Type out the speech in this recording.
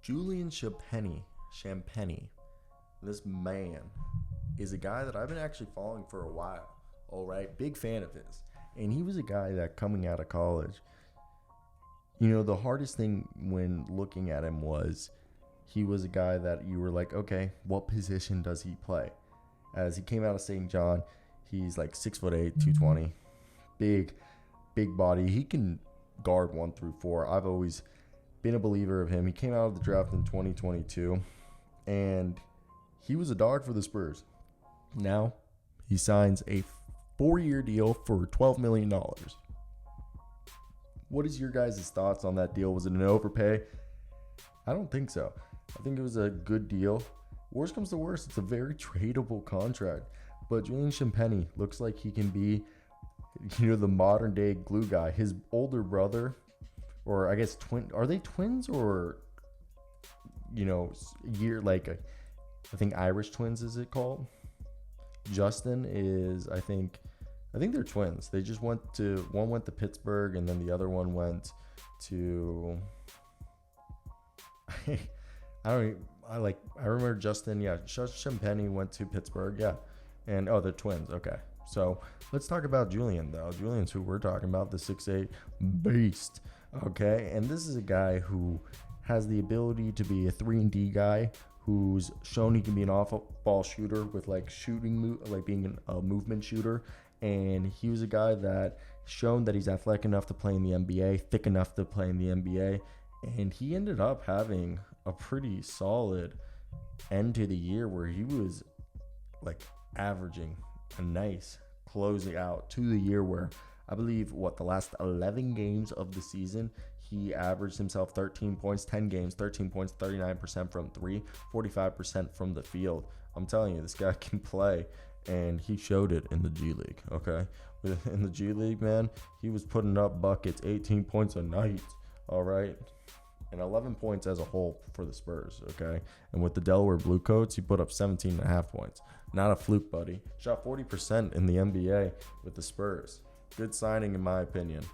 Julian Champagnie. This man is a guy that I've been actually following for a while. All right, big fan of his. And he was a guy that coming out of college, the hardest thing when looking at him was he was a guy that you were like, okay, what position does he play? As he came out of St. John, he's like 6'8", 220, big body. He can guard 1 through 4. I've always been a believer of him. He came out of the draft in 2022, and he was a dog for the Spurs. Now he signs a 4-year deal for $12 million. What is your guys' thoughts on that deal? Was it an overpay? I don't think so. I think it was a good deal. Worst comes to worst, it's a very tradable contract. But Julian Champagnie looks like he can be, the modern day glue guy. His older brother, or I guess are they twins or, I think Irish twins is it called? Justin is, I think they're twins. They just one went to Pittsburgh and then the other one went to, I remember Justin, Champagnie went to Pittsburgh, and they're twins, okay. So let's talk about Julian though. Julian's who we're talking about, the 6'8" beast, okay. And this is a guy who has the ability to be a 3-and-D guy, who's shown he can be an off-ball shooter with being a movement shooter. And he was a guy that shown that he's athletic enough to play in the NBA, thick enough to play in the NBA. And he ended up having a pretty solid end to the year where he was averaging a nice closing out to the year where I believe the last 11 games of the season, he averaged himself 13 points, 10 games, 13 points, 39% from 3, 45% from the field. I'm telling you, this guy can play, and he showed it in the G League, okay? In the G League, man, he was putting up buckets, 18 points a night, all right? And 11 points as a whole for the Spurs, okay? And with the Delaware Bluecoats, he put up 17.5 points. Not a fluke, buddy. Shot 40% in the NBA with the Spurs. Good signing, in my opinion.